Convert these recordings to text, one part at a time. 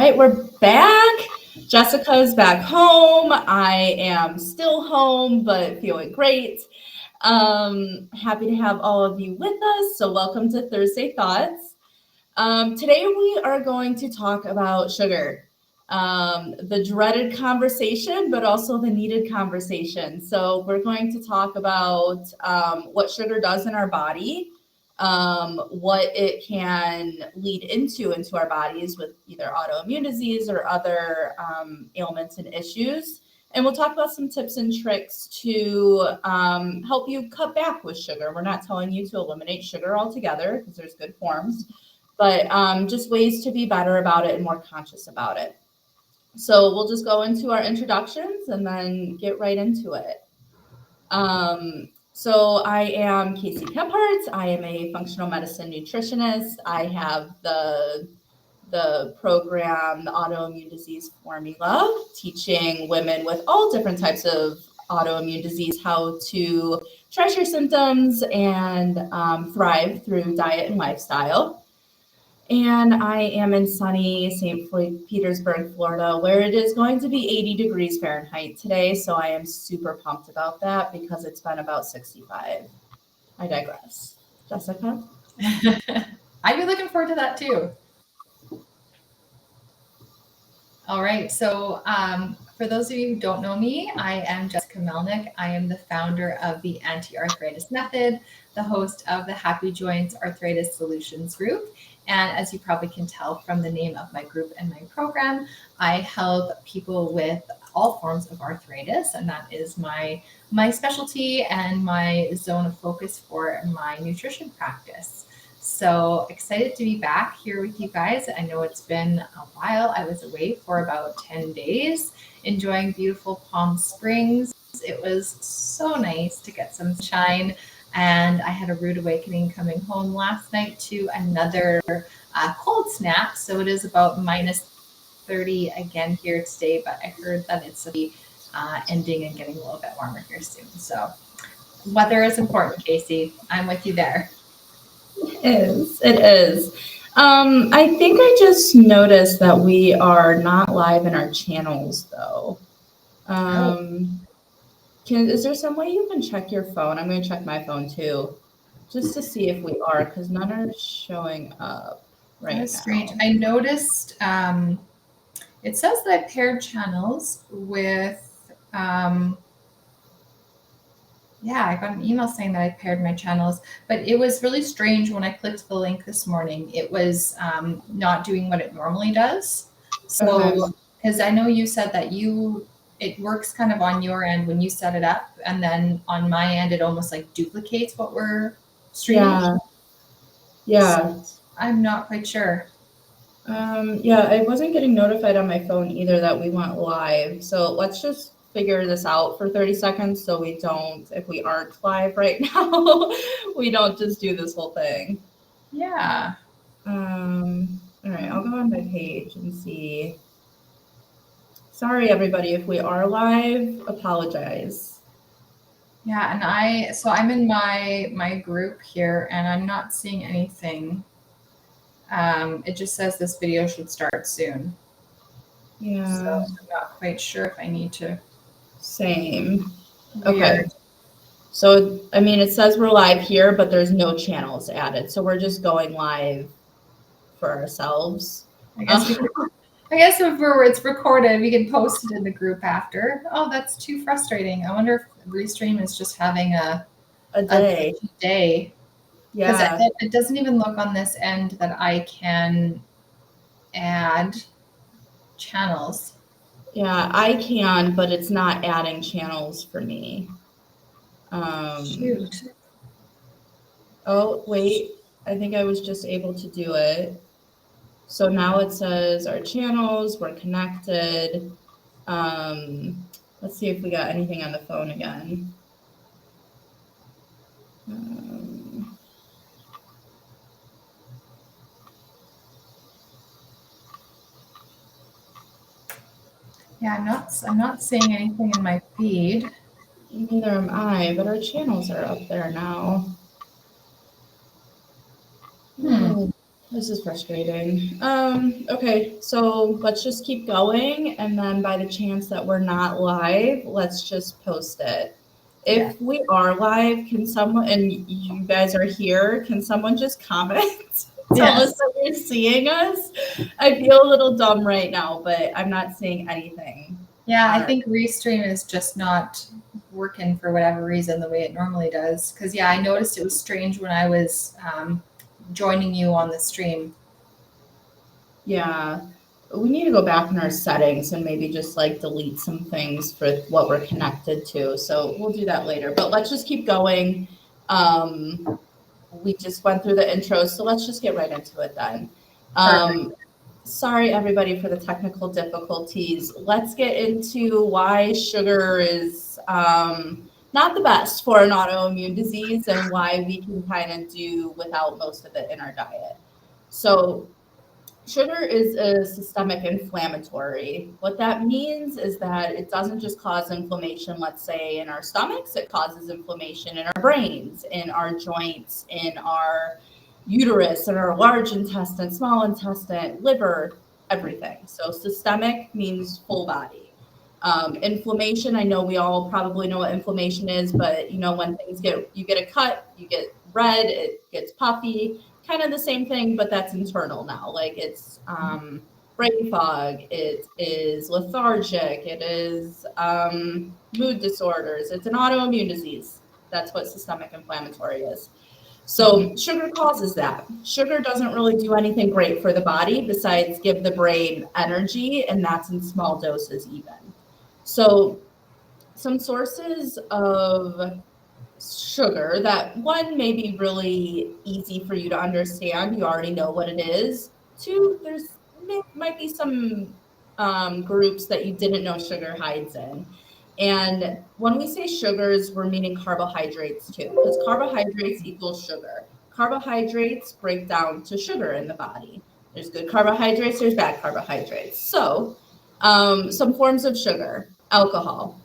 right, we're back. Jessica's back home. I am still home, but feeling great. Happy to have all of you with us. So, welcome to Thursday Thoughts. Today, we are going to talk about sugar, the dreaded conversation, but also the needed conversation. So, we're going to talk about what sugar does in our body, what it can lead into our bodies with either autoimmune disease or other ailments and issues. And we'll talk about some tips and tricks to help you cut back with sugar. We're not telling you to eliminate sugar altogether because there's good forms, but just ways to be better about it and more conscious about it. So we'll just go into our introductions and then get right into it. So I am Casey Kemphart. I am a functional medicine nutritionist. I have the program, the Autoimmune Disease Formula, teaching women with all different types of autoimmune disease how to trash your symptoms and thrive through diet and lifestyle. And I am in sunny St. Petersburg, Florida, where it is going to be 80 degrees Fahrenheit today. So I am super pumped about that because it's been about 65. I digress. Jessica? I'd be looking forward to that too. All right. So for those of you who don't know me, I am Jessica Melnick. I am the founder of the Anti-Arthritis Method, the host of the Happy Joints Arthritis Solutions Group. And as you probably can tell from the name of my group and my program, I help people with all forms of arthritis. And that is my specialty and my zone of focus for my nutrition practice. So excited to be back here with you guys. I know it's been a while. I was away for about 10 days, enjoying beautiful Palm Springs. It was so nice to get some shine. And I had a rude awakening coming home last night to another cold snap. So it is about minus 30 again here today, but I heard that it's ending and getting a little bit warmer here soon. So weather is important, Casey. I'm with you there. It is. I think I just noticed that we are not live in our channels though. Is there some way you can check your phone? I'm going to check my phone too, just to see if we are, because none are showing up right now. That's strange. I noticed it says that I paired channels with, I got an email saying that I paired my channels, but it was really strange when I clicked the link this morning. It was not doing what it normally does. So, because I know you said that it works kind of on your end when you set it up, and then on my end, it almost like duplicates what we're streaming. Yeah. So I'm not quite sure. I wasn't getting notified on my phone either that we went live. So let's just figure this out for 30 seconds so if we aren't live right now, we don't just do this whole thing. Yeah. All right, I'll go on my page and see. Sorry, everybody, if we are live, apologize. Yeah, and I'm in my group here, and I'm not seeing anything. It just says this video should start soon. Yeah. So I'm not quite sure if I need to. Same. Okay. So, I mean, it says we're live here, but there's no channels added. So we're just going live for ourselves. I guess if it's recorded, we can post it in the group after. Oh, that's too frustrating. I wonder if Restream is just having a day. Yeah. Because it doesn't even look on this end that I can add channels. Yeah, I can, but it's not adding channels for me. Shoot. Oh, wait. I think I was just able to do it. So now it says our channels, we're connected. Let's see if we got anything on the phone again. Yeah, I'm not seeing anything in my feed. Neither am I, but our channels are up there now. This is frustrating. Okay, so let's just keep going, and then by the chance that we're not live, let's just post it. Yeah. If we are live, can someone, and you guys are here, can someone just comment? Tell us Yes. that you're seeing us. I feel a little dumb right now, but I'm not seeing anything. Yeah, I think Restream is just not working for whatever reason the way it normally does. Because, yeah, I noticed it was strange when I was joining you on the stream. Yeah, we need to go back in our settings and maybe just like delete some things for what we're connected to. So we'll do that later, but let's just keep going. We just went through the intro, so let's just get right into it then. Perfect. Sorry, everybody, for the technical difficulties. Let's get into why sugar is not the best for an autoimmune disease and why we can kind of do without most of it in our diet. So, sugar is a systemic inflammatory. What that means is that it doesn't just cause inflammation, let's say, in our stomachs, it causes inflammation in our brains, in our joints, in our uterus, in our large intestine, small intestine, liver, everything. So systemic means full body. Inflammation, I know we all probably know what inflammation is, but you know, when you get a cut, you get red, it gets puffy, kind of the same thing, but that's internal now. Like it's brain fog, it is lethargic, it is mood disorders, it's an autoimmune disease. That's what systemic inflammatory is. So sugar causes that. Sugar doesn't really do anything great for the body besides give the brain energy, and that's in small doses even. So some sources of sugar that one may be really easy for you to understand. You already know what it is. Two, might be some groups that you didn't know sugar hides in. And when we say sugars, we're meaning carbohydrates too, because carbohydrates equals sugar. Carbohydrates break down to sugar in the body. There's good carbohydrates, there's bad carbohydrates. So, some forms of sugar, alcohol.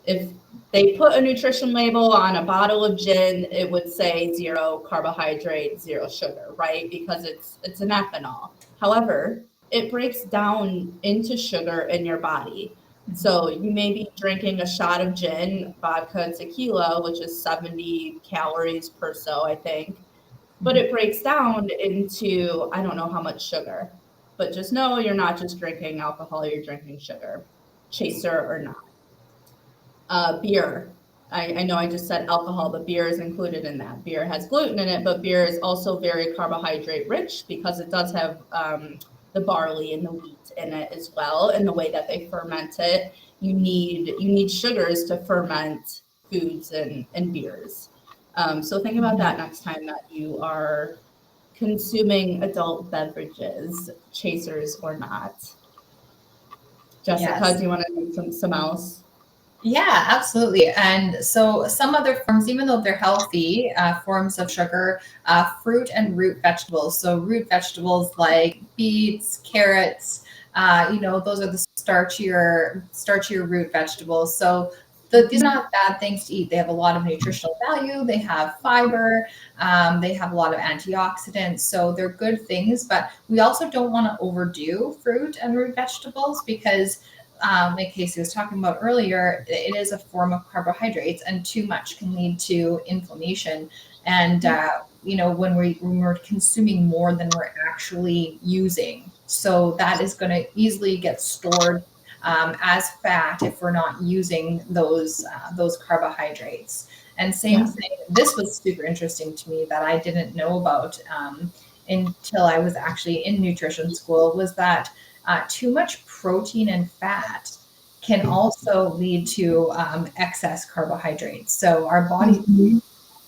If they put a nutrition label on a bottle of gin, it would say 0 carbohydrate, 0 sugar, right? Because it's an ethanol. However, it breaks down into sugar in your body. So you may be drinking a shot of gin, vodka, tequila, which is 70 calories per so, I think. But it breaks down into I don't know how much sugar. But just know you're not just drinking alcohol, you're drinking sugar, chaser or not. Beer. I know I just said alcohol, but beer is included in that. Beer has gluten in it, but beer is also very carbohydrate rich because it does have the barley and the wheat in it as well. And the way that they ferment it, you need sugars to ferment foods and beers. So think about that next time that you are consuming adult beverages, chasers or not. Jessica, Yes. do you want to do some else? Yeah, absolutely. And so some other forms, even though they're healthy, forms of sugar, fruit and root vegetables. So root vegetables like beets, carrots, those are the starchier root vegetables. So these are not bad things to eat. They have a lot of nutritional value. They have fiber. They have a lot of antioxidants. So they're good things. But we also don't want to overdo fruit and root vegetables because like Casey was talking about earlier, it is a form of carbohydrates, and too much can lead to inflammation. And when we're consuming more than we're actually using, so that is going to easily get stored as fat if we're not using those carbohydrates. And same thing. This was super interesting to me that I didn't know about until I was actually in nutrition school. Was that too much protein and fat can also lead to excess carbohydrates. So our body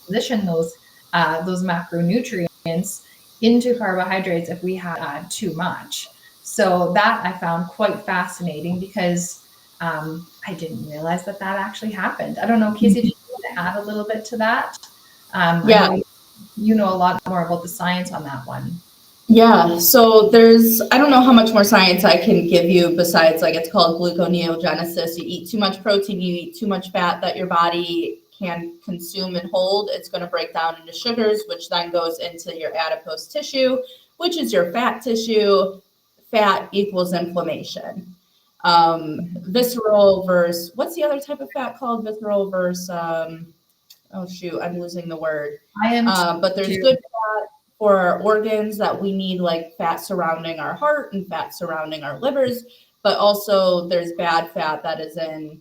position those macronutrients into carbohydrates if we have too much. So that I found quite fascinating because I didn't realize that actually happened. I don't know, Casey, did you want to add a little bit to that? Yeah. I know you know a lot more about the science on that one. Yeah, so I don't know how much more science I can give you besides like it's called gluconeogenesis. You eat too much protein, you eat too much fat that your body can consume and hold. It's going to break down into sugars, which then goes into your adipose tissue, which is your fat tissue. Fat equals inflammation. Visceral versus, what's the other type of fat called? Visceral versus, oh shoot, I'm losing the word. I am But there's too. good fat for our organs that we need, like fat surrounding our heart and fat surrounding our livers. But also there's bad fat that is in,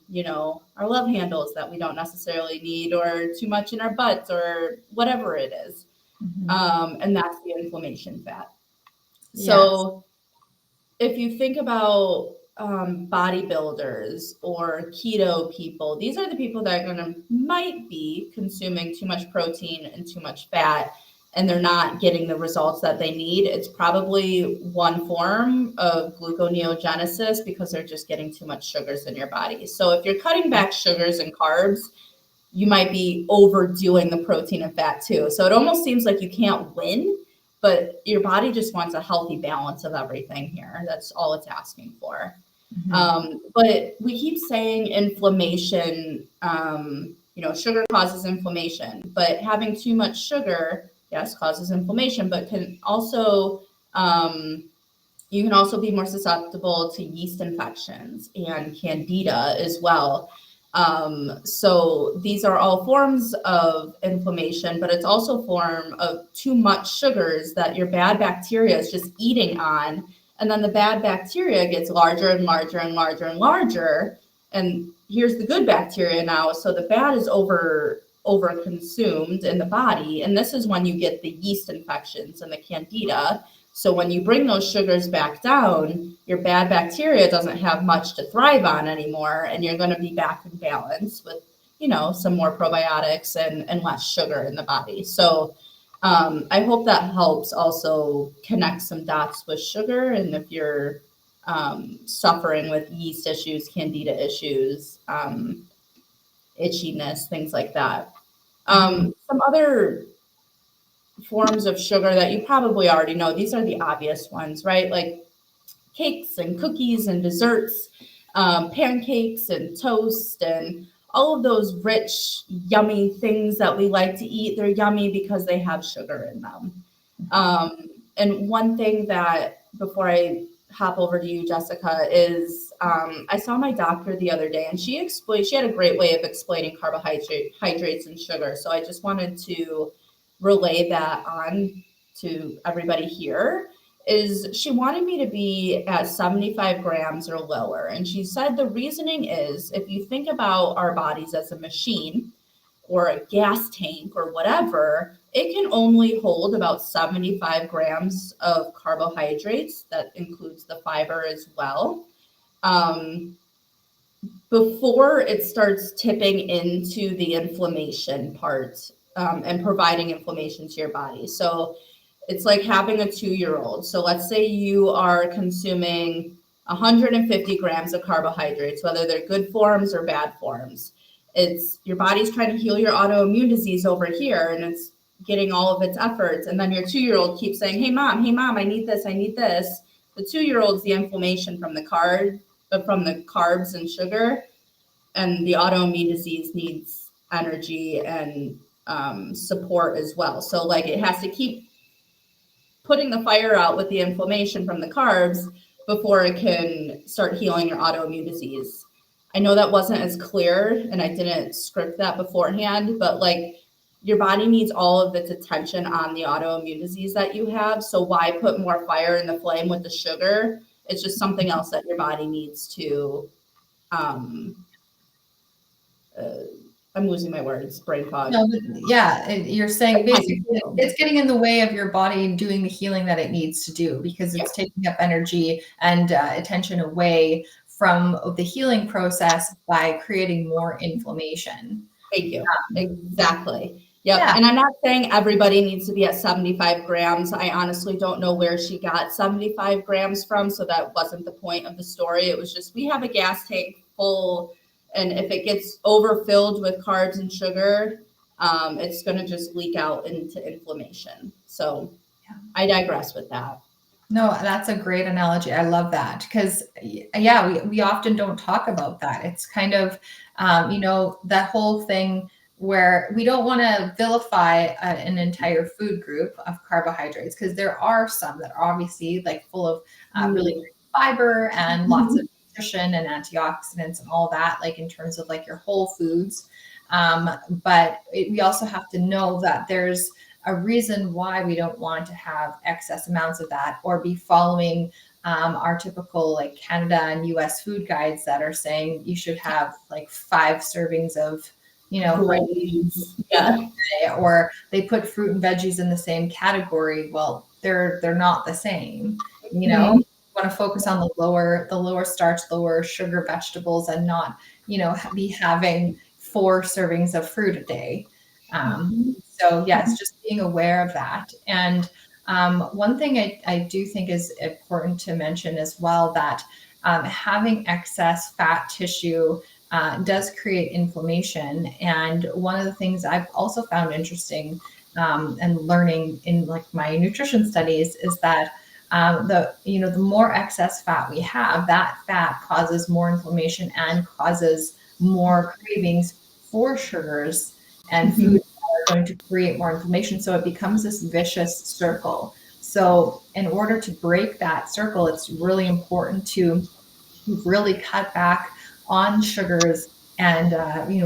our love handles that we don't necessarily need, or too much in our butts, or whatever it is. And that's the inflammation fat. So if you think about bodybuilders or keto people, these are the people that might be consuming too much protein and too much fat, and they're not getting the results that they need. It's probably one form of gluconeogenesis because they're just getting too much sugars in your body. So if you're cutting back sugars and carbs, you might be overdoing the protein and fat too. So it almost seems like you can't win, but your body just wants a healthy balance of everything here. That's all it's asking for. But we keep saying inflammation, sugar causes inflammation, but having too much sugar, yes, causes inflammation, but can also, you can also be more susceptible to yeast infections and candida as well. So these are all forms of inflammation, but it's also a form of too much sugars that your bad bacteria is just eating on. And then the bad bacteria gets larger and larger and larger and larger. And here's the good bacteria now. So the bad is over consumed in the body. And this is when you get the yeast infections and the candida. So when you bring those sugars back down, your bad bacteria doesn't have much to thrive on anymore, and you're going to be back in balance with, some more probiotics and less sugar in the body. So I hope that helps also connect some dots with sugar. And if you're suffering with yeast issues, candida issues, itchiness, things like that. Some other forms of sugar that you probably already know, these are the obvious ones, right? Like cakes and cookies and desserts, pancakes and toast, and all of those rich, yummy things that we like to eat. They're yummy because they have sugar in them. And one thing that, before I hop over to you, Jessica, is I saw my doctor the other day, and she had a great way of explaining carbohydrates and sugar. So I just wanted to relay that on to everybody here. Is she wanted me to be at 75 grams or lower. And she said the reasoning is, if you think about our bodies as a machine or a gas tank or whatever, it can only hold about 75 grams of carbohydrates. That includes the fiber as well. Before it starts tipping into the inflammation part and providing inflammation to your body. So it's like having a 2-year-old. So let's say you are consuming 150 grams of carbohydrates, whether they're good forms or bad forms. It's your body's trying to heal your autoimmune disease over here, and it's getting all of its efforts. And then your 2-year-old keeps saying, hey mom, I need this, I need this. The 2-year-old's the inflammation from the carbs and sugar, and the autoimmune disease needs energy and support as well. So like it has to keep putting the fire out with the inflammation from the carbs before it can start healing your autoimmune disease. I know that wasn't as clear, and I didn't script that beforehand, but like your body needs all of its attention on the autoimmune disease that you have. So why put more fire in the flame with the sugar? It's just something else that your body needs to, I'm losing my words, brain fog. No, yeah, you're saying basically it's getting in the way of your body doing the healing that it needs to do, because it's taking up energy and attention away from the healing process by creating more inflammation. Thank you. Exactly. Yep. Yeah. And I'm not saying everybody needs to be at 75 grams. I honestly don't know where she got 75 grams from. So that wasn't the point of the story. It was just, we have a gas tank full, and if it gets overfilled with carbs and sugar, it's going to just leak out into inflammation. So I digress with that. No, that's a great analogy. I love that, because we often don't talk about that. It's kind of, that whole thing where we don't want to vilify an entire food group of carbohydrates, because there are some that are obviously like full of really great fiber and lots of nutrition and antioxidants and all that, like in terms of like your whole foods. But we also have to know that there's a reason why we don't want to have excess amounts of that, or be following our typical like Canada and US food guides that are saying you should have like 5 servings of, Grains. Yeah. or they put fruit and veggies in the same category. Well, they're not the same. You want to focus on the lower starch, lower sugar vegetables, and not, be having 4 servings of fruit a day. So yes, just being aware of that. And one thing I do think is important to mention as well, that having excess fat tissue does create inflammation. And one of the things I've also found interesting and learning in like my nutrition studies is that the more excess fat we have, that fat causes more inflammation and causes more cravings for sugars and food that are going to create more inflammation. So it becomes this vicious circle. So in order to break that circle, it's really important to really cut back on sugars and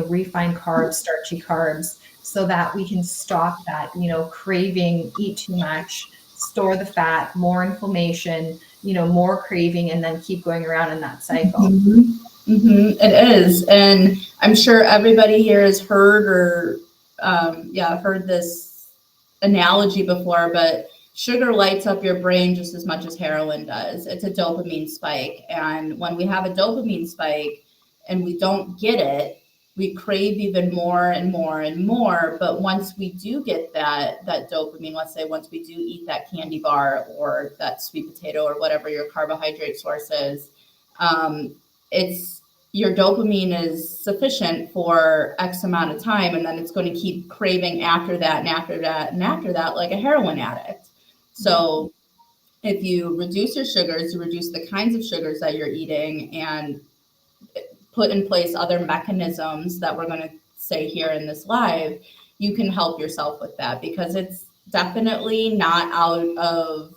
refined carbs, starchy carbs, so that we can stop that craving, eat too much, store the fat, more inflammation, more craving, and then keep going around in that cycle. It is. And I'm sure everybody here has heard or heard this analogy before, but sugar lights up your brain just as much as heroin does. It's a dopamine spike. And when we have a dopamine spike and we don't get it, we crave even more and more and more. But once we do get that dopamine, let's say once we do eat that candy bar or that sweet potato or whatever your carbohydrate source is, it's your dopamine is sufficient for X amount of time, and then it's going to keep craving after that and after that and after that, like a heroin addict. So if you reduce your sugars, you reduce the kinds of sugars that you're eating, and put in place other mechanisms that we're going to say here in this live, you can help yourself with that, because it's definitely not out of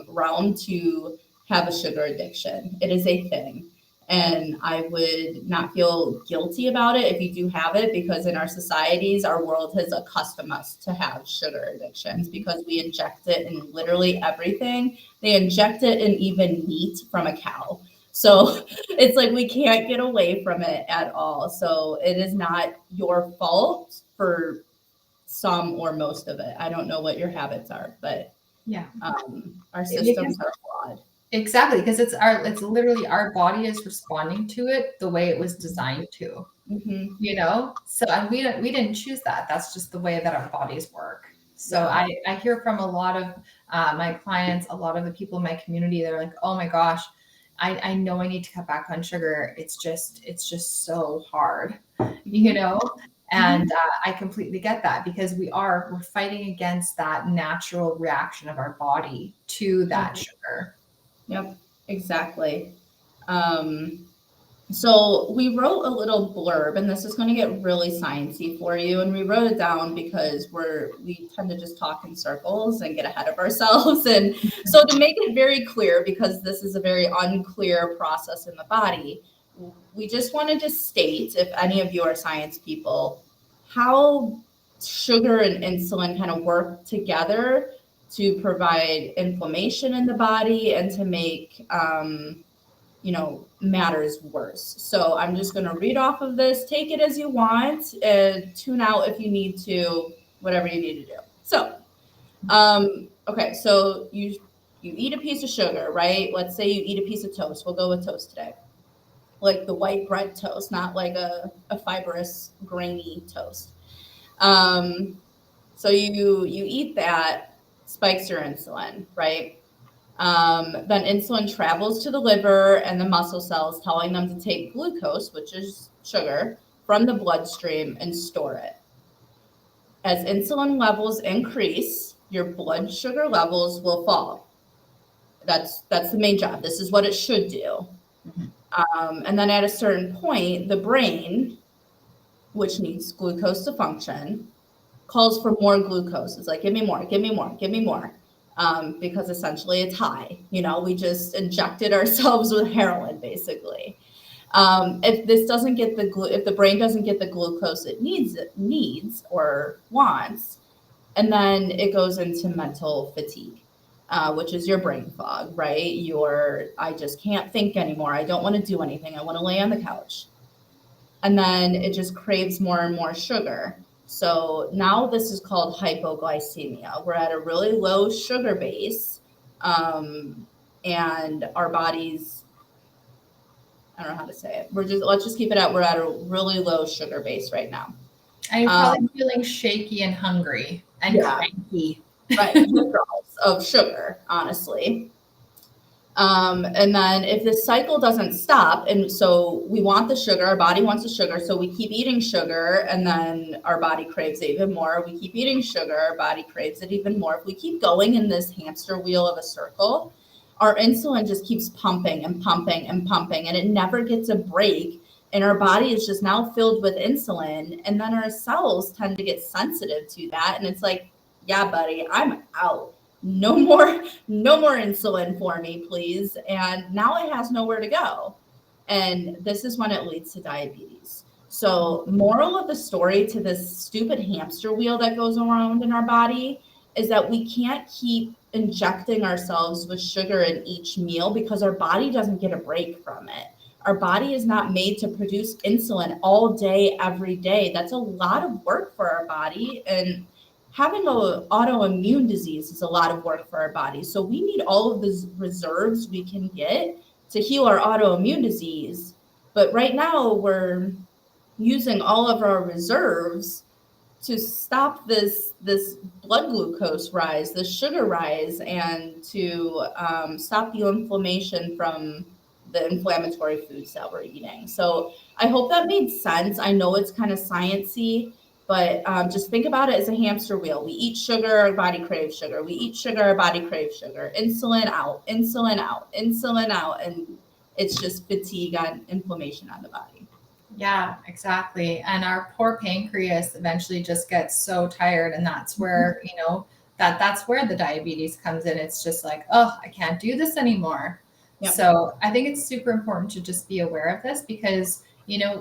realm to have a sugar addiction. It is a thing. And I would not feel guilty about it if you do have it, because in our societies, our world has accustomed us to have sugar addictions because we inject it in literally everything. They inject it in even meat from a cow. So it's like we can't get away from it at all. So it is not your fault for some or most of it. I don't know what your habits are, but our systems are flawed. Exactly, because it's literally our body is responding to it the way it was designed to. So and we didn't choose that. That's just the way that our bodies work. So I hear from a lot of my clients, a lot of the people in my community, they're like, oh my gosh, I know I need to cut back on sugar. It's just so hard, and I completely get that, because we're fighting against that natural reaction of our body to that sugar. Yep, exactly. So we wrote a little blurb, and this is going to get really sciencey for you. And we wrote it down because we tend to just talk in circles and get ahead of ourselves. And so to make it very clear, because this is a very unclear process in the body, we just wanted to state, if any of you are science people, how sugar and insulin kind of work together to provide inflammation in the body and to make matters worse. So I'm just going to read off of this. Take it as you want, and tune out if you need to, whatever you need to do. So, okay, so you eat a piece of sugar, right? Let's say you eat a piece of toast. We'll go with toast today. Like the white bread toast, not like a fibrous, grainy toast. So you eat that, spikes your insulin, right? Then insulin travels to the liver and the muscle cells, telling them to take glucose, which is sugar, from the bloodstream and store it. As insulin levels increase, your blood sugar levels will fall. That's the main job. This is what it should do. And then at a certain point, the brain which needs glucose to function, calls for more glucose. It's like, give me more, give me more, give me more. Because essentially it's high. We just injected ourselves with heroin, basically. If this doesn't get if the brain doesn't get the glucose it needs or wants, and then it goes into mental fatigue, which is your brain fog, right? I just can't think anymore. I don't want to do anything. I want to lay on the couch. And then it just craves more and more sugar. So now this is called hypoglycemia. We're at a really low sugar base, and our bodies, I don't know how to say it. Let's just keep it at, we're at a really low sugar base right now. And you're probably feeling shaky and hungry and cranky. Right, withdrawals of sugar, honestly. And then if this cycle doesn't stop, and so we want the sugar, our body wants the sugar, so we keep eating sugar, and then our body craves it even more. We keep eating sugar, our body craves it even more. If we keep going in this hamster wheel of a circle, our insulin just keeps pumping and pumping and pumping, and it never gets a break. And our body is just now filled with insulin, and then our cells tend to get sensitive to that. And it's like, yeah, buddy, I'm out. No more insulin for me, please. And now it has nowhere to go. And this is when it leads to diabetes. So, moral of the story to this stupid hamster wheel that goes around in our body is that we can't keep injecting ourselves with sugar in each meal because our body doesn't get a break from it. Our body is not made to produce insulin all day, every day. That's a lot of work for our body. And having an autoimmune disease is a lot of work for our body. So we need all of the reserves we can get to heal our autoimmune disease. But right now we're using all of our reserves to stop this blood glucose rise, the sugar rise, and to stop the inflammation from the inflammatory foods that we're eating. So I hope that made sense. I know it's kind of sciencey, but just think about it as a hamster wheel. We eat sugar, our body craves sugar. We eat sugar, our body craves sugar. Insulin out, insulin out, insulin out. And it's just fatigue and inflammation on the body. Yeah, exactly. And our poor pancreas eventually just gets so tired. And that's where, that's where the diabetes comes in. It's just like, oh, I can't do this anymore. Yep. So I think it's super important to just be aware of this because,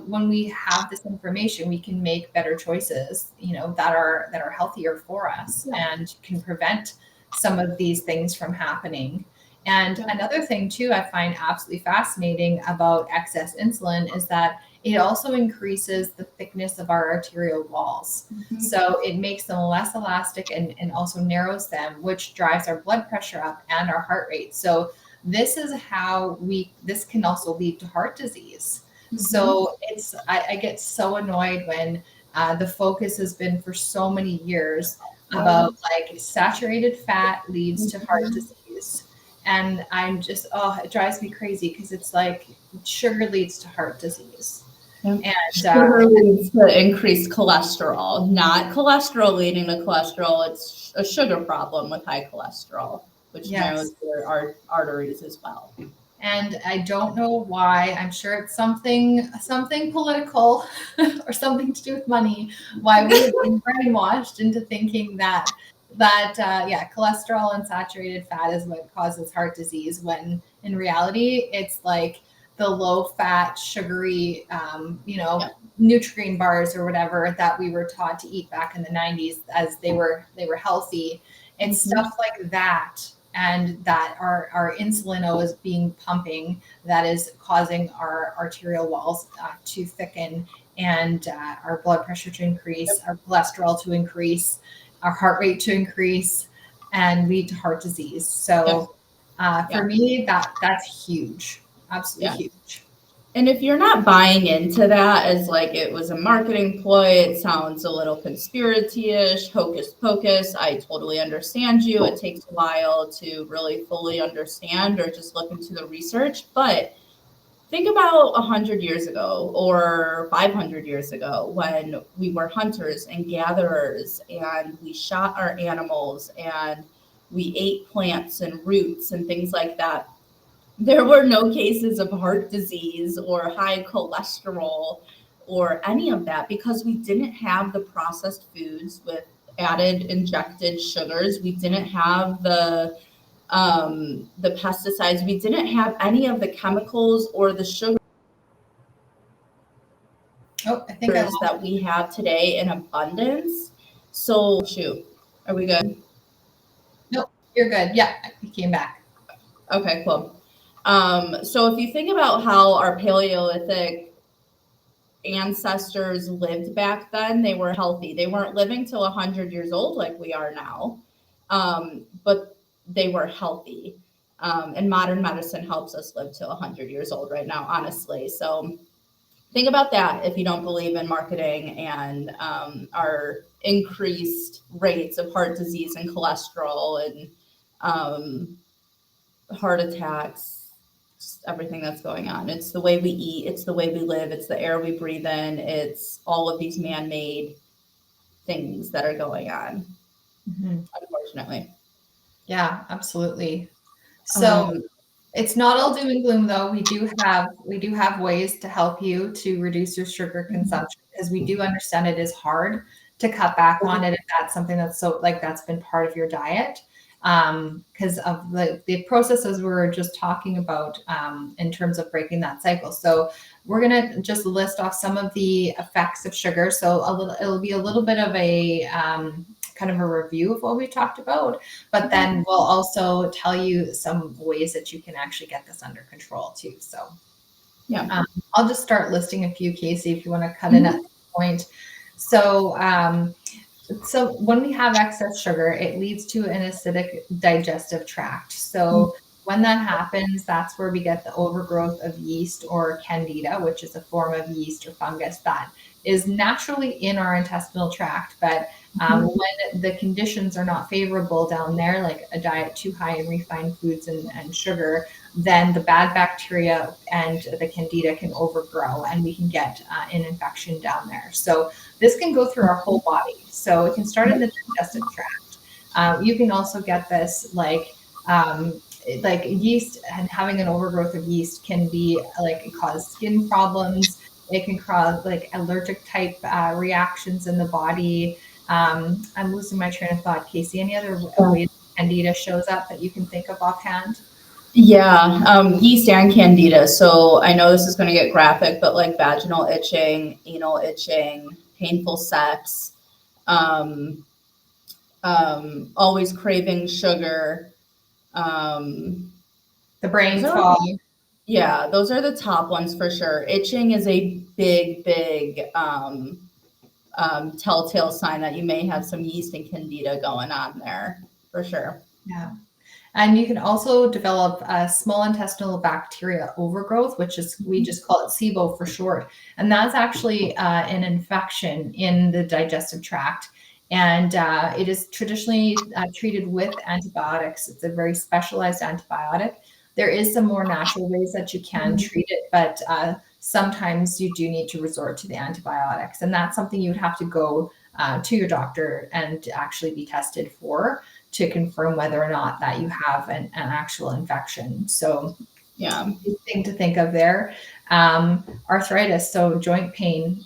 when we have this information, we can make better choices, that are healthier for us and can prevent some of these things from happening. And another thing too, I find absolutely fascinating about excess insulin is that it also increases the thickness of our arterial walls. Mm-hmm. So it makes them less elastic and also narrows them, which drives our blood pressure up and our heart rate. So this is how this can also lead to heart disease. Mm-hmm. So I get so annoyed when the focus has been for so many years about like saturated fat leads to heart disease. And I'm just, it drives me crazy because it's like sugar leads to heart disease. And sugar leads to increased cholesterol, not cholesterol leading to cholesterol. It's a sugar problem with high cholesterol, which narrows your arteries as well. And I don't know why. I'm sure it's something political or something to do with money. Why we've been brainwashed into thinking that cholesterol and saturated fat is what causes heart disease, when in reality it's like the low fat, sugary, Nutrigrain bars or whatever that we were taught to eat back in the 90s as they were healthy, and stuff like that. And that our insulin is being pumping, that is causing our arterial walls to thicken and our blood pressure to increase, our cholesterol to increase, our heart rate to increase, and lead to heart disease. So for me, that's huge, absolutely huge. And if you're not buying into that as like it was a marketing ploy, it sounds a little conspiracy-ish, hocus pocus, I totally understand you. It takes a while to really fully understand or just look into the research. But think about 100 years ago or 500 years ago when we were hunters and gatherers and we shot our animals and we ate plants and roots and things like that. There were no cases of heart disease or high cholesterol or any of that because we didn't have the processed foods with added injected sugars. We didn't have the pesticides. We didn't have any of the chemicals or the sugars Oh, I think I lost. that we have today in abundance. So shoot, are we good? Nope, you're good. Yeah, you came back. Okay, cool. So if you think about how our Paleolithic ancestors lived back then, they were healthy. They weren't living till 100 years old like we are now, but they were healthy. And modern medicine helps us live to 100 years old right now, honestly. So think about that if you don't believe in marketing and our increased rates of heart disease and cholesterol and heart attacks, just everything that's going on. It's the way we eat, it's the way we live, it's the air we breathe in, it's all of these man-made things that are going on, unfortunately. Yeah, absolutely. So it's not all doom and gloom though. We do have ways to help you to reduce your sugar consumption because we do understand it is hard to cut back on it if that's something that's that's been part of your diet. Because of the processes we were just talking about in terms of breaking that cycle. So we're gonna just list off some of the effects of sugar. So it'll be a little bit of a kind of a review of what we talked about, but then we'll also tell you some ways that you can actually get this under control too. So yeah, I'll just start listing a few, Casey, if you want to cut in at this point. So so when we have excess sugar, it leads to an acidic digestive tract. So when that happens, that's where we get the overgrowth of yeast or candida, which is a form of yeast or fungus that is naturally in our intestinal tract. But when the conditions are not favorable down there, like a diet too high in refined foods and sugar, then the bad bacteria and the candida can overgrow and we can get an infection down there. So this can go through our whole body. So it can start in the digestive tract. You can also get this like yeast, and having an overgrowth of yeast can be cause skin problems. It can cause like allergic type reactions in the body. I'm losing my train of thought, Casey. Any other ways candida shows up that you can think of offhand? Yeah, yeast and candida. So I know this is going to get graphic, but like vaginal itching, anal itching, painful sex, always craving sugar. The brain fog. Yeah, those are the top ones for sure. Itching is a big telltale sign that you may have some yeast and candida going on there for sure. Yeah. And you can also develop a small intestinal bacteria overgrowth, which is, we just call it SIBO for short. And that's actually an infection in the digestive tract. And it is traditionally treated with antibiotics. It's a very specialized antibiotic. There is some more natural ways that you can treat it, but sometimes you do need to resort to the antibiotics. And that's something you would have to go to your doctor and actually be tested for, to confirm whether or not that you have an actual infection. So yeah, thing to think of there. Arthritis, so joint pain,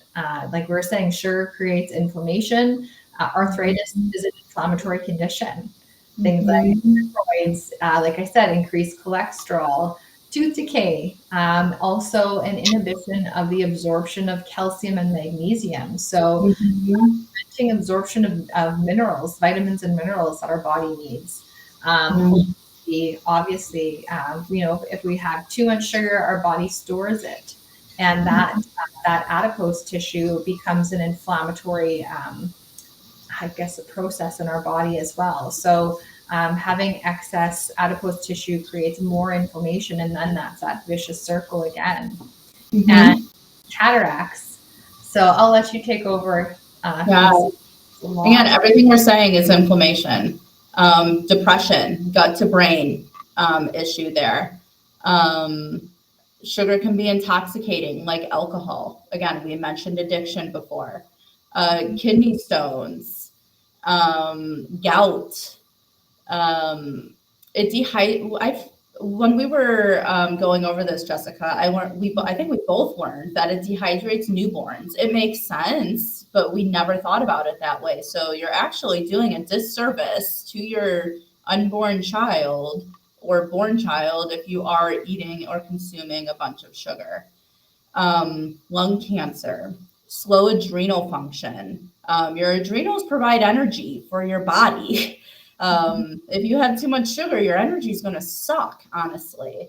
like we were saying, sugar creates inflammation. Arthritis is an inflammatory condition. Things like steroids, like I said, increased cholesterol, tooth decay, also an inhibition of the absorption of calcium and magnesium. So preventing absorption of minerals, vitamins and minerals that our body needs. Obviously, if we have too much sugar, our body stores it. And that adipose tissue becomes an inflammatory, a process in our body as well. So having excess adipose tissue creates more inflammation, and then that's that vicious circle again. And cataracts. So I'll let you take over. Again, everything we're saying is inflammation, depression, gut to brain issue there. Sugar can be intoxicating, like alcohol. Again, we mentioned addiction before. Kidney stones, gout. when we were going over this, Jessica, I think we both learned that it dehydrates newborns. It makes sense, but we never thought about it that way. So you're actually doing a disservice to your unborn child or born child if you are eating or consuming a bunch of sugar. Lung cancer, slow adrenal function. Your adrenals provide energy for your body. If you have too much sugar, your energy is going to suck, honestly.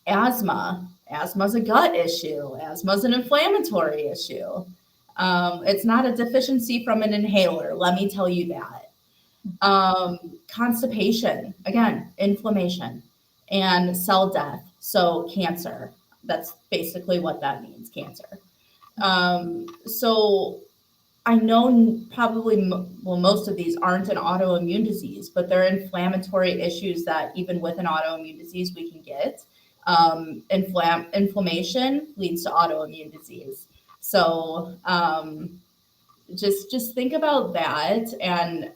Asthma. Asthma's a gut issue. Asthma's an inflammatory issue. It's not a deficiency from an inhaler, let me tell you that. Constipation, again, inflammation, and cell death, so cancer. That's basically what that means, cancer. So I know probably, most of these aren't an autoimmune disease, but they're inflammatory issues that even with an autoimmune disease we can get. Inflammation leads to autoimmune disease. So just think about that, and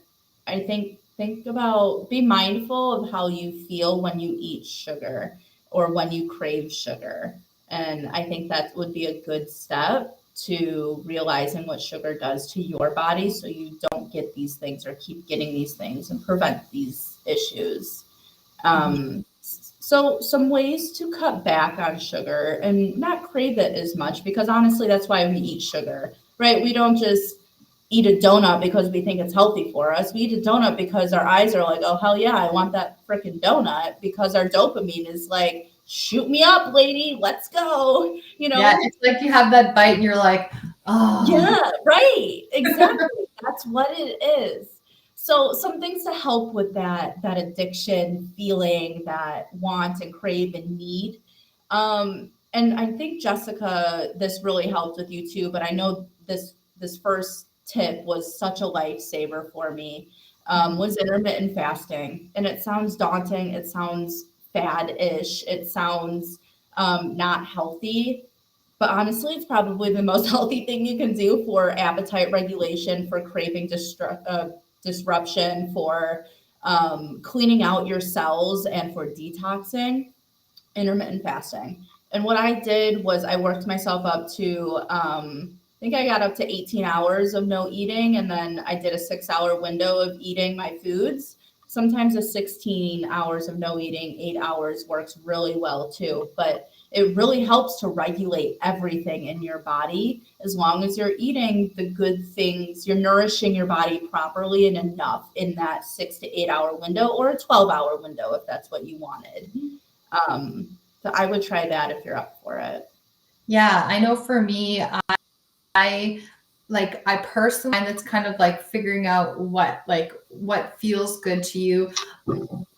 I think about, be mindful of how you feel when you eat sugar or when you crave sugar. And I think that would be a good step to realizing what sugar does to your body so you don't get these things or keep getting these things and prevent these issues. So some ways to cut back on sugar and not crave it as much, because honestly, that's why we eat sugar, right? We don't just eat a donut because we think it's healthy for us. We eat a donut because our eyes are like, oh, hell yeah, I want that freaking donut, because our dopamine is like, shoot me up, lady, let's go. Yeah, it's like you have that bite and you're like, oh. Yeah, right. Exactly. That's what it is. So some things to help with that addiction feeling, that want and crave and need. And I think, Jessica, this really helped with you too, but I know this first tip was such a lifesaver for me, was intermittent fasting. And it sounds daunting, it sounds fad-ish, it sounds not healthy, but honestly, it's probably the most healthy thing you can do for appetite regulation, for craving disruption, for cleaning out your cells, and for detoxing. Intermittent fasting. And what I did was I worked myself up to, I think I got up to 18 hours of no eating. And then I did a 6-hour window of eating my foods. Sometimes a 16 hours of no eating, 8 hours works really well too. But it really helps to regulate everything in your body. As long as you're eating the good things, you're nourishing your body properly and enough in that 6 to 8 hour window, or a 12-hour window if that's what you wanted. So I would try that if you're up for it. Yeah, I know for me, I personally find it's kind of like figuring out what feels good to you.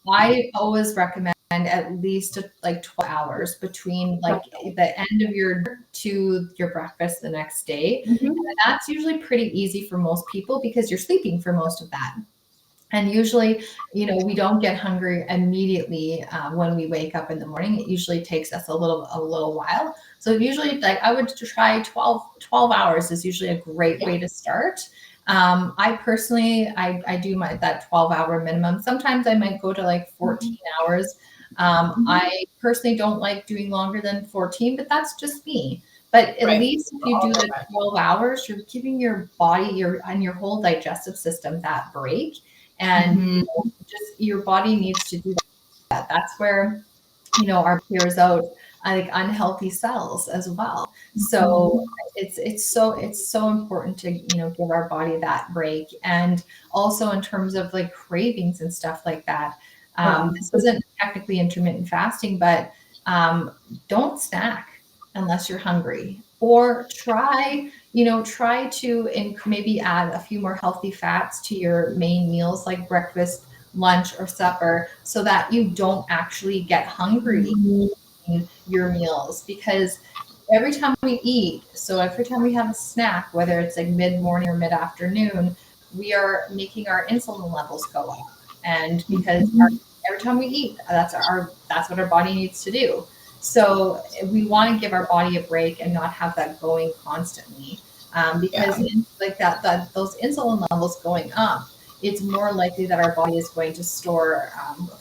I always recommend at least like 12 hours between like the end of your to your breakfast the next day. Mm-hmm. And that's usually pretty easy for most people because you're sleeping for most of that. And usually, we don't get hungry immediately when we wake up in the morning. It usually takes us a little while. So usually, like, I would try 12 hours is usually a great way to start. I personally, I do that 12-hour minimum. Sometimes I might go to like 14 hours. I personally don't like doing longer than 14, but that's just me. But at least if you do the 12 hours, you're giving your body and your whole digestive system that break. And just your body needs to do that. That's where, our clears out like unhealthy cells as well. So it's so important to, give our body that break. And also in terms of like cravings and stuff like that. This isn't technically intermittent fasting, but don't snack unless you're hungry, or try to maybe add a few more healthy fats to your main meals, like breakfast, lunch, or supper, so that you don't actually get hungry in your meals. Because every time we eat, so every time we have a snack, whether it's like mid-morning or mid-afternoon, we are making our insulin levels go up. And because every time we eat, that's what our body needs to do. So we want to give our body a break and not have that going constantly, because like that those insulin levels going up it's more likely that our body is going to store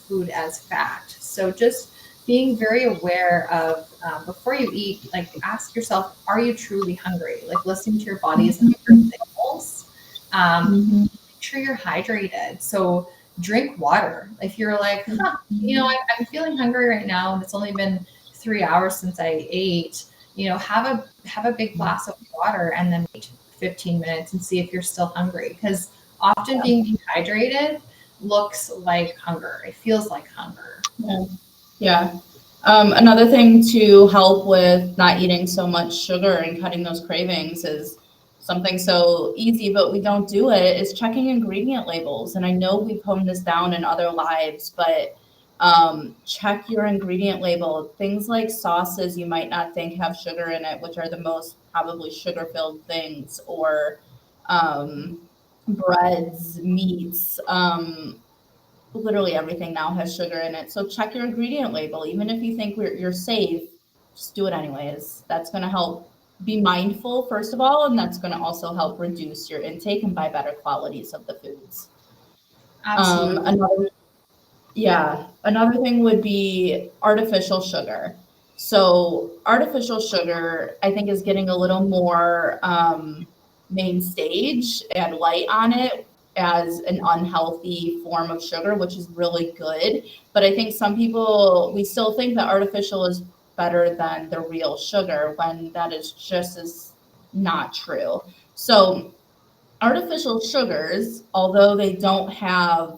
food as fat. So just being very aware of before you eat, like ask yourself, are you truly hungry? Like listening to your body's hunger signals. Mhm. Make sure you're hydrated. So drink water. If you're like, I'm feeling hungry right now, and it's only been 3 hours since I ate, have a big glass of water and then wait 15 minutes and see if you're still hungry. Because often being dehydrated looks like hunger. It feels like hunger. Yeah. Yeah. Another thing to help with not eating so much sugar and cutting those cravings is something so easy, but we don't do it, is checking ingredient labels. And I know we've honed this down in other lives, but check your ingredient label. Things like sauces you might not think have sugar in it, which are the most probably sugar-filled things, or breads, meats. Literally everything now has sugar in it. So check your ingredient label. Even if you think you're safe, just do it anyways. That's going to help be mindful, first of all, and that's going to also help reduce your intake and buy better qualities of the foods. Absolutely. Another thing would be artificial sugar. So artificial sugar, I think, is getting a little more main stage and light on it as an unhealthy form of sugar, which is really good. But I think some people, we still think that artificial is better than the real sugar when that is just as not true. So artificial sugars, although they don't have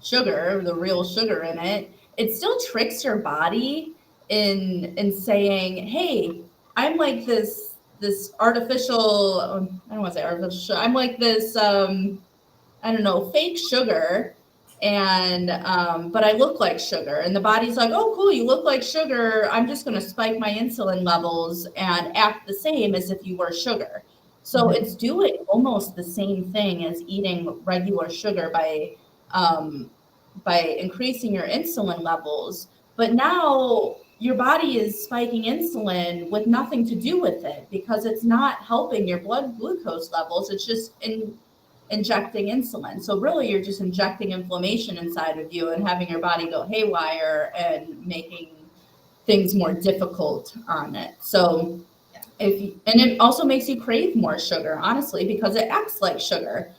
sugar, the real sugar in it, it still tricks your body in saying, "Hey, I'm like this artificial. I don't want to say artificial. I'm like this. I don't know, fake sugar." And but I look like sugar, and the body's like, "Oh, cool, you look like sugar. I'm just going to spike my insulin levels and act the same as if you were sugar." So it's doing almost the same thing as eating regular sugar um, by increasing your insulin levels. But now your body is spiking insulin with nothing to do with it because it's not helping your blood glucose levels. It's just injecting insulin. So really you're just injecting inflammation inside of you and having your body go haywire and making things more difficult on it. So and it also makes you crave more sugar, honestly, because it acts like sugar.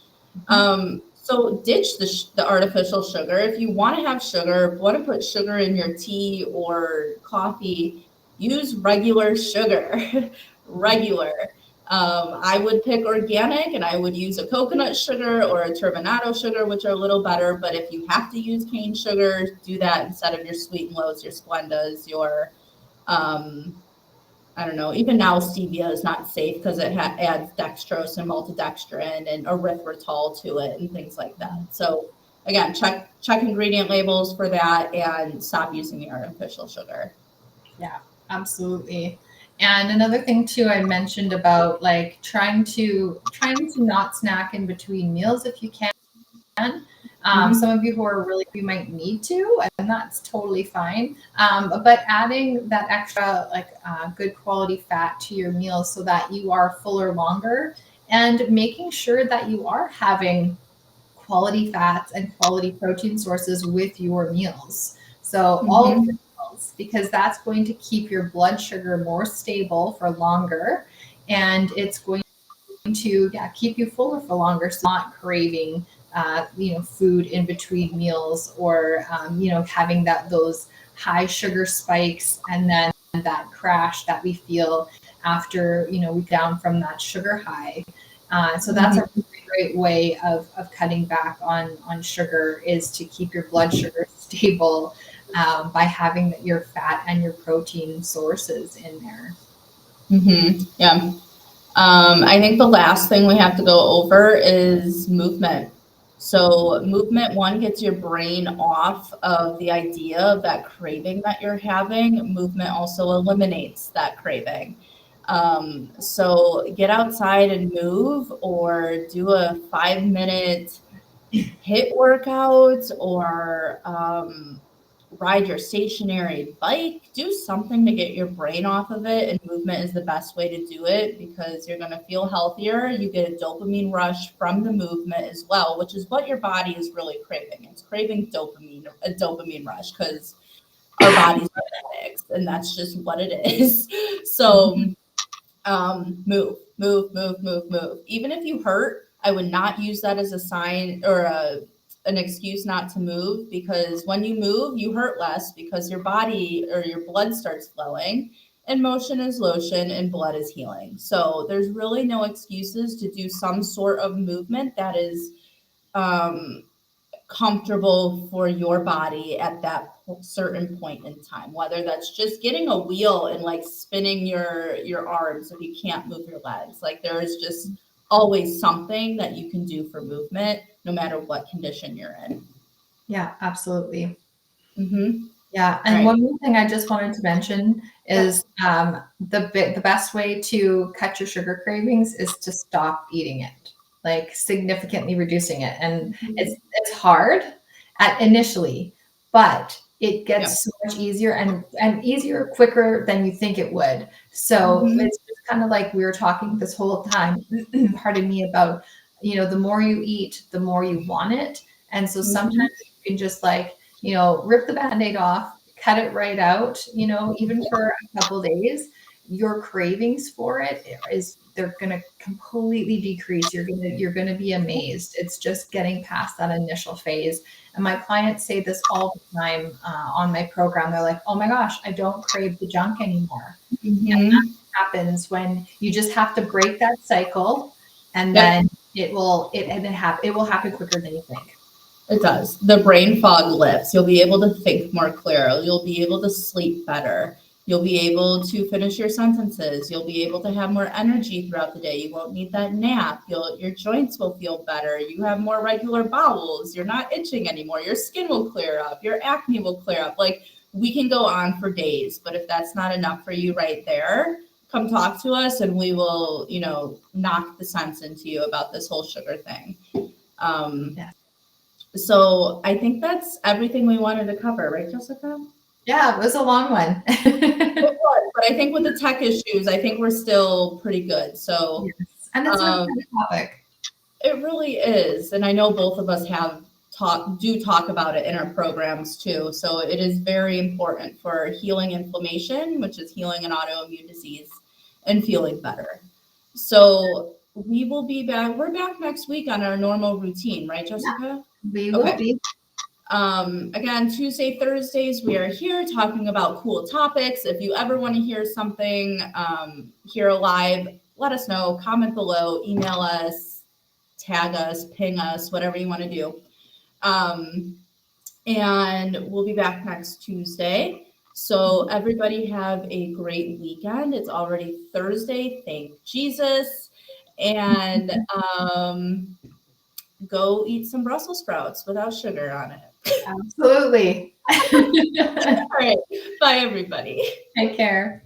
So ditch the artificial sugar. If you want to have sugar, want to put sugar in your tea or coffee, use regular sugar. Regular. I would pick organic, and I would use a coconut sugar or a turbinado sugar, which are a little better. But if you have to use cane sugar, do that instead of your sweet and lows, your Splendas, your I don't know. Even now, stevia is not safe because it adds dextrose and maltodextrin and erythritol to it and things like that. So again, check ingredient labels for that and stop using the artificial sugar. Yeah, absolutely. And another thing too, I mentioned about like trying to not snack in between meals if you can. Some of you who are really, you might need to, and that's totally fine. But adding that extra good quality fat to your meals so that you are fuller longer, and making sure that you are having quality fats and quality protein sources with your meals. So all of your meals, because that's going to keep your blood sugar more stable for longer, and it's going to keep you fuller for longer, so not craving food in between meals, or having those high sugar spikes and then that crash that we feel after we down from that sugar high. So that's a really great way of cutting back on sugar, is to keep your blood sugar stable by having your fat and your protein sources in there. Yeah. I think the last thing we have to go over is movement. So movement, one, gets your brain off of the idea of that craving that you're having. Movement also eliminates that craving. So get outside and move, or do a 5-minute HIIT workout, or ride your stationary bike, do something to get your brain off of it. And movement is the best way to do it because you're going to feel healthier. You get a dopamine rush from the movement as well, which is what your body is really craving. It's craving dopamine, a dopamine rush, because our bodies are addicts, and that's just what it is. So move. Even if you hurt, I would not use that as a sign or an excuse not to move, because when you move, you hurt less because your body or your blood starts flowing, and motion is lotion and blood is healing. So there's really no excuses to do some sort of movement that is um, comfortable for your body at that certain point in time, whether that's just getting a wheel and like spinning your arms if you can't move your legs. Like there is just always something that you can do for movement no matter what condition you're in. Yeah, absolutely. Mm-hmm. Yeah, and Right. one more thing I just wanted to mention is the best way to cut your sugar cravings is to stop eating it, like significantly reducing it. And it's hard initially, but it gets so much easier and easier quicker than you think it would. So it's just kind of like we were talking this whole time, pardon me, about, you know, the more you eat, the more you want it. And so sometimes you can just like, you know, rip the Band-Aid off, cut it right out, you know, even for a couple days, your cravings for it they're going to completely decrease. You're going to be amazed. It's just getting past that initial phase. And my clients say this all the time on my program. They're like, oh my gosh, I don't crave the junk anymore. And that happens when you just have to break that cycle, and then it will happen quicker than you think. It does. The brain fog lifts. You'll be able to think more clearly. You'll be able to sleep better. You'll be able to finish your sentences. You'll be able to have more energy throughout the day. You won't need that nap. Your joints will feel better. You have more regular bowels. You're not itching anymore. Your skin will clear up. Your acne will clear up. Like, we can go on for days, but if that's not enough for you right there, come talk to us and we will, you know, knock the sense into you about this whole sugar thing. So I think that's everything we wanted to cover, right, Jessica? Yeah, it was a long one. It was, but I think with the tech issues, I think we're still pretty good. So yes. And it's a good topic. It really is. And I know both of us talk about it in our programs too. So it is very important for healing inflammation, which is healing an autoimmune disease, and feeling better. So we will be back. We're back next week on our normal routine, right, Jessica? Yeah, we will be. Again, Tuesday, Thursdays, we are here talking about cool topics. If you ever want to hear something here live, let us know, comment below, email us, tag us, ping us, whatever you want to do. And we'll be back next Tuesday. So everybody have a great weekend. It's already Thursday. Thank Jesus. And go eat some Brussels sprouts without sugar on it. Absolutely. All right. Bye, everybody. Take care.